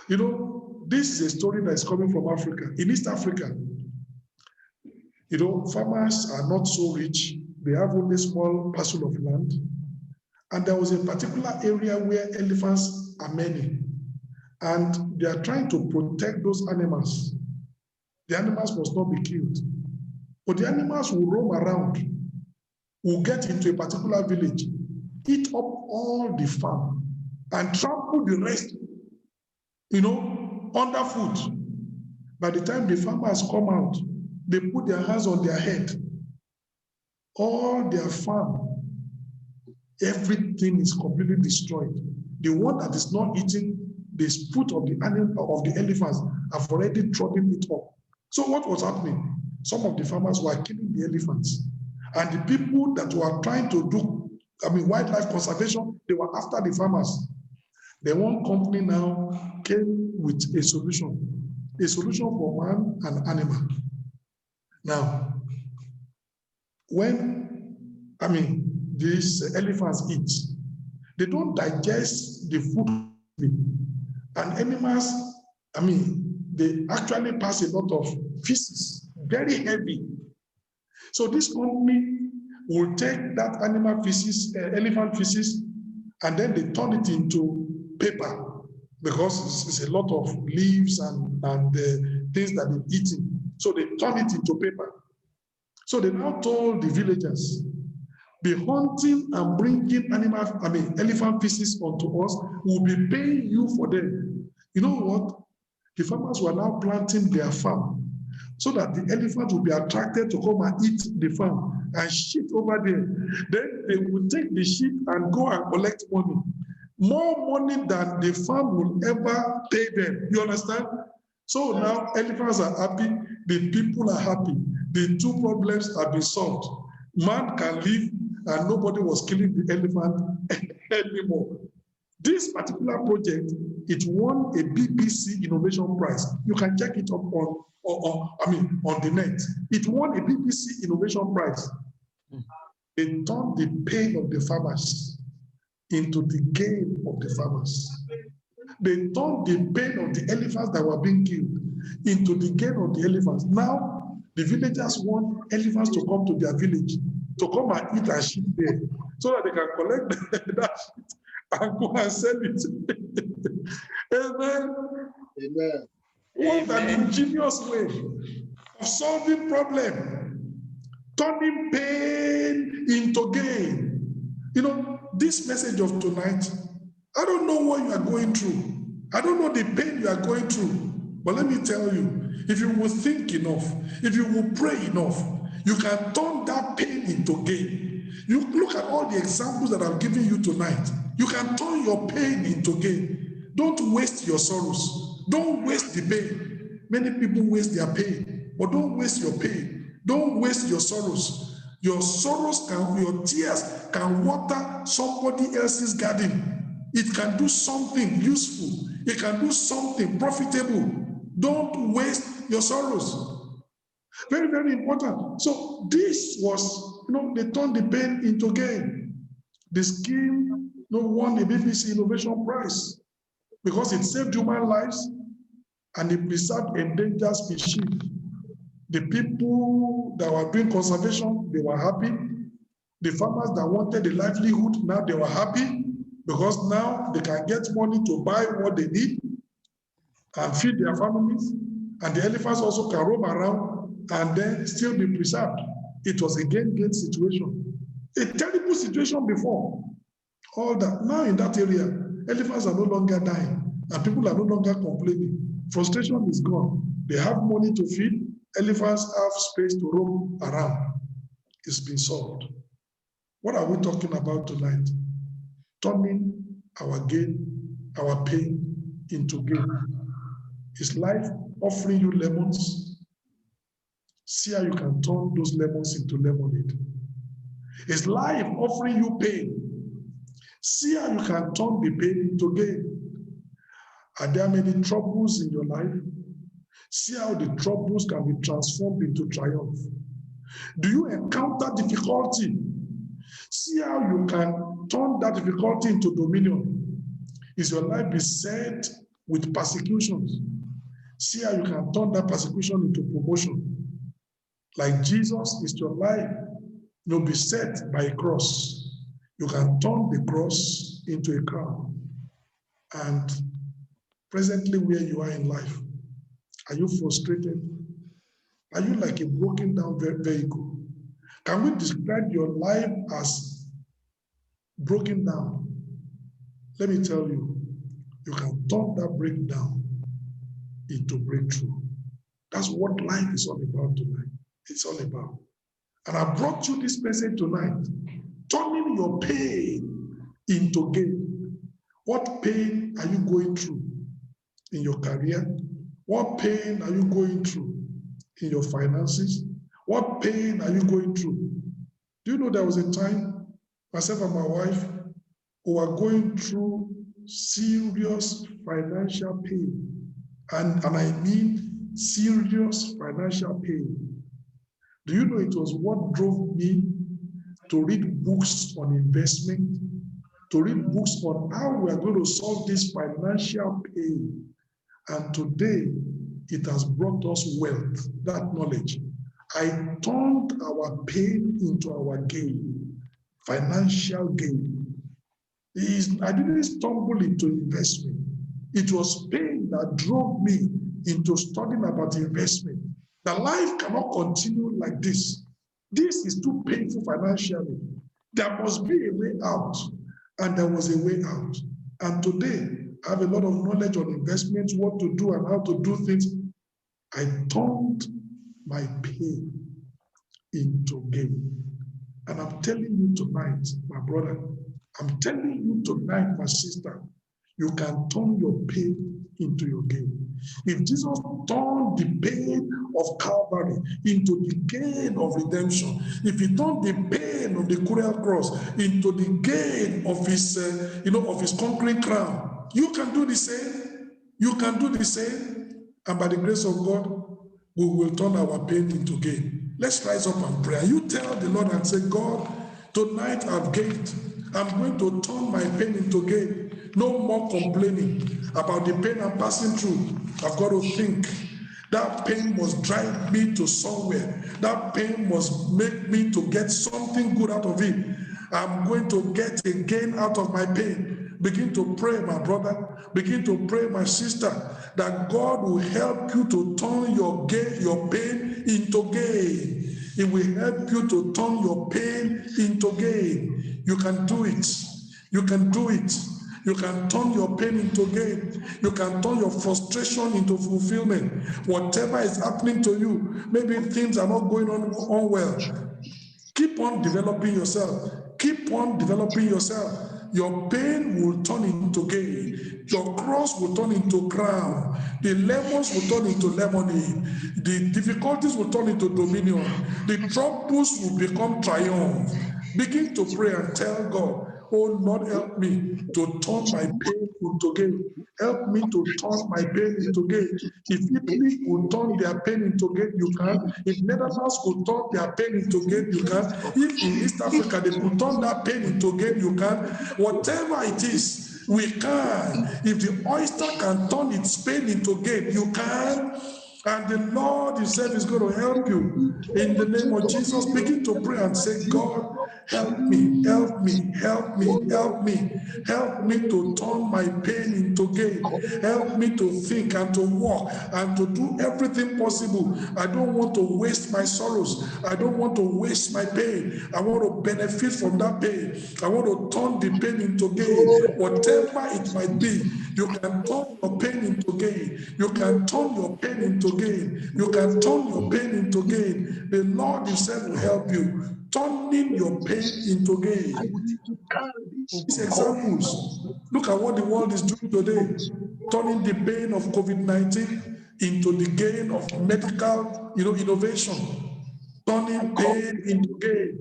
You know, this is a story that is coming from Africa. In East Africa, you know, farmers are not so rich. They have only a small parcel of land. And there was a particular area where elephants are many. And they are trying to protect those animals. The animals must not be killed. But the animals will roam around, will get into a particular village, eat up all the farm, and trample the rest, you know, underfoot. By the time the farmers come out, they put their hands on their head. All their farm, everything is completely destroyed. The one that is not eating the foot of the animal of the elephants have already trodden it up. So what was happening? Some of the farmers were killing the elephants. And the people that were trying to do, wildlife conservation, they were after the farmers. The one company now came with a solution for man and animal. Now, when, these elephants eat, they don't digest the food. And animals, they actually pass a lot of feces, very heavy. So this company will take that animal feces, elephant feces, and then they turn it into paper because it's a lot of leaves and things that they've eaten. So they turn it into paper. So they now told the villagers, be hunting and bringing elephant feces onto us, we'll be paying you for them. You know what? The farmers were now planting their farm so that the elephant will be attracted to come and eat the farm and shit over there. Then they will take the shit and go and collect money. More money than the farm will ever pay them. You understand? So now elephants are happy, the people are happy. The two problems have been solved. Man can live and nobody was killing the elephant anymore. This particular project, it won a BBC Innovation Prize. You can check it up on the net. It won a BBC Innovation Prize. They turned the pain of the farmers into the gain of the farmers. They turned the pain of the elephants that were being killed into the gain of the elephants. Now, the villagers want elephants to come to their village, to come and eat and shit there, so that they can collect that shit and go and sell it. Amen. Amen. What an ingenious way of solving problem, turning pain into gain. You know, this message of tonight, I don't know what you are going through. I don't know the pain you are going through. But let me tell you, if you will think enough, if you will pray enough, you can turn that pain into gain. You look at all the examples that I've given you tonight. You can turn your pain into gain. Don't waste your sorrows. Don't waste the pain. Many people waste their pain, but don't waste your pain. Don't waste your sorrows. Your sorrows and your tears can water somebody else's garden. It can do something useful. It can do something profitable. Don't waste your sorrows. Very, very important. So this was, they turned the pain into gain. The scheme won the BBC Innovation Prize because it saved human lives and it preserved endangered species. The people that were doing conservation, they were happy. The farmers that wanted a livelihood, now they were happy because now they can get money to buy what they need and feed their families. And the elephants also can roam around and then still be preserved. It was a gain situation. A terrible situation before. All that. Now in that area, elephants are no longer dying and people are no longer complaining. Frustration is gone. They have money to feed. Elephants have space to roam around. It's been solved. What are we talking about tonight? Turning our gain, our pain into gain. Is life offering you lemons? See how you can turn those lemons into lemonade. Is life offering you pain? See how you can turn the pain into gain. Are there many troubles in your life? See how the troubles can be transformed into triumph. Do you encounter difficulty? See how you can turn that difficulty into dominion. Is your life beset with persecutions? See how you can turn that persecution into promotion. Like Jesus, is your life beset by a cross? You can turn the cross into a crown. And presently where you are in life, are you frustrated? Are you like a broken down vehicle? Can we describe your life as broken down? Let me tell you, you can turn that breakdown into breakthrough. That's what life is all about tonight. It's all about. And I brought you this message tonight, turning your pain into gain. What pain are you going through in your career? What pain are you going through in your finances? What pain are you going through? Do you know there was a time, myself and my wife, who were going through serious financial pain. And I mean serious financial pain. Do you know it was what drove me to read books on investment, to read books on how we are going to solve this financial pain. And today, it has brought us wealth, that knowledge. I turned our pain into our gain, financial gain. I didn't stumble into investment. It was pain that drove me into studying about investment. The life cannot continue like this. This is too painful financially. There must be a way out. And there was a way out. And today, I have a lot of knowledge on investments, what to do and how to do things. I turned my pain into gain. And I'm telling you tonight, my brother, I'm telling you tonight, my sister, you can turn your pain into your gain. If Jesus turned the pain of Calvary into the gain of redemption, if he turned the pain of the cruel cross into the gain of his, of his conquering crown, you can do the same. You can do the same. And by the grace of God, we will turn our pain into gain. Let's rise up and pray. You tell the Lord and say, God, tonight I've gained. I'm going to turn my pain into gain. No more complaining about the pain I'm passing through. I've got to think. That pain must drive me to somewhere. That pain must make me to get something good out of it. I'm going to get a gain out of my pain. Begin to pray, my brother. Begin to pray, my sister, that God will help you to turn your pain into gain. It will help you to turn your pain into gain. You can do it. You can do it. You can turn your pain into gain. You can turn your frustration into fulfillment. Whatever is happening to you, maybe things are not going on well. Keep on developing yourself. Keep on developing yourself. Your pain will turn into gain. Your cross will turn into crown. The lemons will turn into lemonade. The difficulties will turn into dominion. The troubles will become triumph. Begin to pray and tell God, oh Lord, help me to turn my pain into gain. Help me to turn my pain into gain. If Italy will turn their pain into gain, you can. If Netherlands will turn their pain into gain, you can. If in East Africa they will turn that pain into gain, you can. Whatever it is, we can. If the oyster can turn its pain into gain, you can. And the Lord himself is going to help you. In the name of Jesus, begin to pray and say, God, Help me, help me, help me, help me. Help me to turn my pain into gain. Help me to think and to walk and to do everything possible. I don't want to waste my sorrows. I don't want to waste my pain. I want to benefit from that pain. I want to turn the pain into gain. Whatever it might be, you can turn your pain into gain. You can turn your pain into gain. You can turn your pain into gain. The Lord Himself will help you. Turning your pain into gain. These examples, look at what the world is doing today. Turning the pain of COVID-19 into the gain of medical, innovation. Turning pain into gain.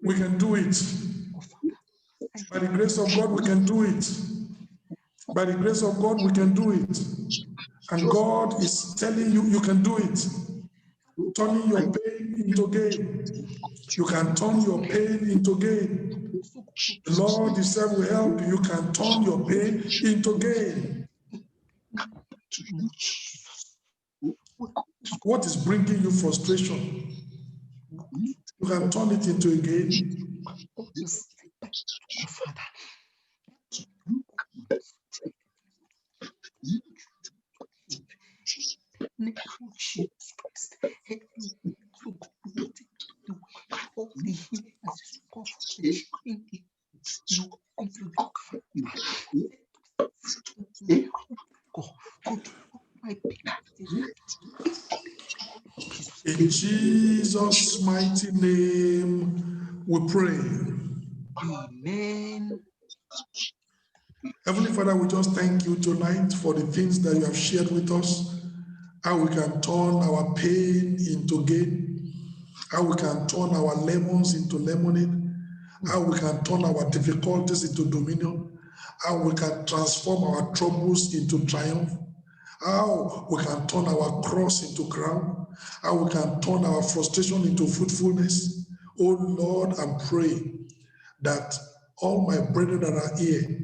We can do it. By the grace of God, we can do it. By the grace of God, we can do it. And God is telling you, you can do it. Turning your pain into gain. You can turn your pain into gain. The Lord Himself will help you. You can turn your pain into gain. What is bringing you frustration? You can turn it into a gain. In Jesus' mighty name, we pray. Amen. Heavenly Father, we just thank you tonight for the things that you have shared with us, how we can turn our pain into gain, how we can turn our lemons into lemonade, how we can turn our difficulties into dominion, how we can transform our troubles into triumph, how we can turn our cross into crown, how we can turn our frustration into fruitfulness. Oh Lord, I'm praying that all my brethren that are here,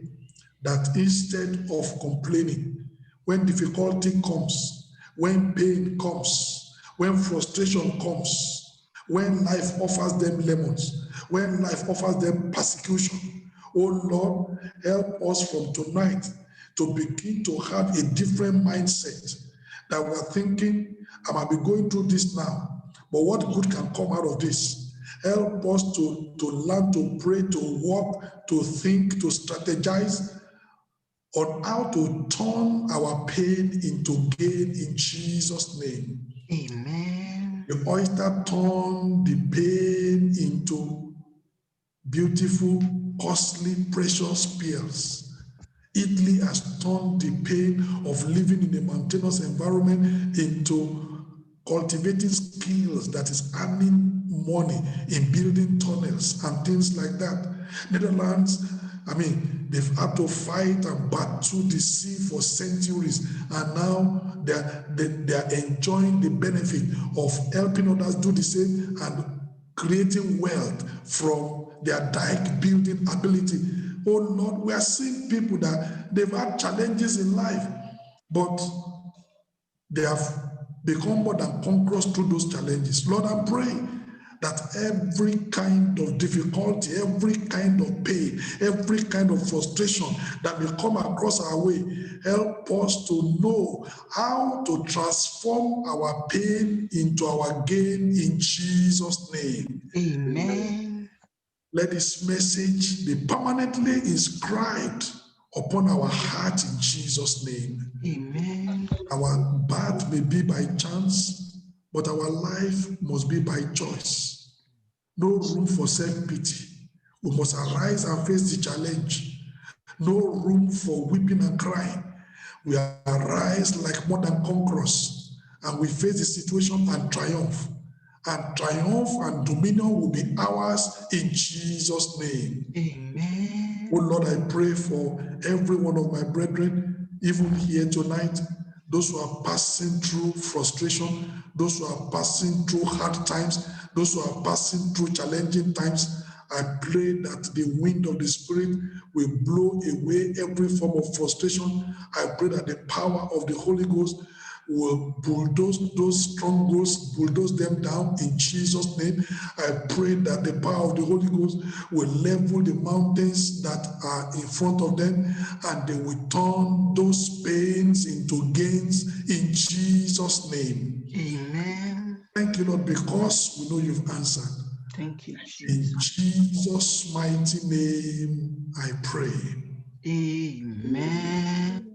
that instead of complaining, when difficulty comes, when pain comes, when frustration comes, when life offers them lemons, when life offers them persecution, oh Lord, help us from tonight to begin to have a different mindset, that we're thinking, I might be going through this now, but what good can come out of this? Help us to learn to pray, to walk, to think, to strategize on how to turn our pain into gain in Jesus' name. Amen. The oyster turned the pain into beautiful, costly, precious pearls. Italy has turned the pain of living in a mountainous environment into cultivating skills that is earning money in building tunnels and things like that. Netherlands, they've had to fight and battle the sea for centuries, and now they are enjoying the benefit of helping others do the same and creating wealth from their dike building ability. Oh Lord, we are seeing people that they've had challenges in life, but they have become more than conquerors through those challenges. Lord, I'm praying that every kind of difficulty, every kind of pain, every kind of frustration that may come across our way, help us to know how to transform our pain into our gain in Jesus' name. Amen. Let this message be permanently inscribed upon our heart in Jesus' name. Amen. Our birth may be by chance, but our life must be by choice. No room for self-pity. We must arise and face the challenge. No room for weeping and crying. We arise like more than conquerors, and we face the situation and triumph. And triumph and dominion will be ours in Jesus' name. Amen. Oh Lord, I pray for every one of my brethren, even here tonight, those who are passing through frustration, those who are passing through hard times, those who are passing through challenging times. I pray that the wind of the Spirit will blow away every form of frustration. I pray that the power of the Holy Ghost will bulldoze those strongholds, bulldoze them down in Jesus' name. I pray that the power of the Holy Ghost will level the mountains that are in front of them, and they will turn those pains into gains in Jesus' name. Amen. Thank you, Lord, because we know you've answered. Thank you, In Jesus. Jesus' mighty name, I pray. Amen.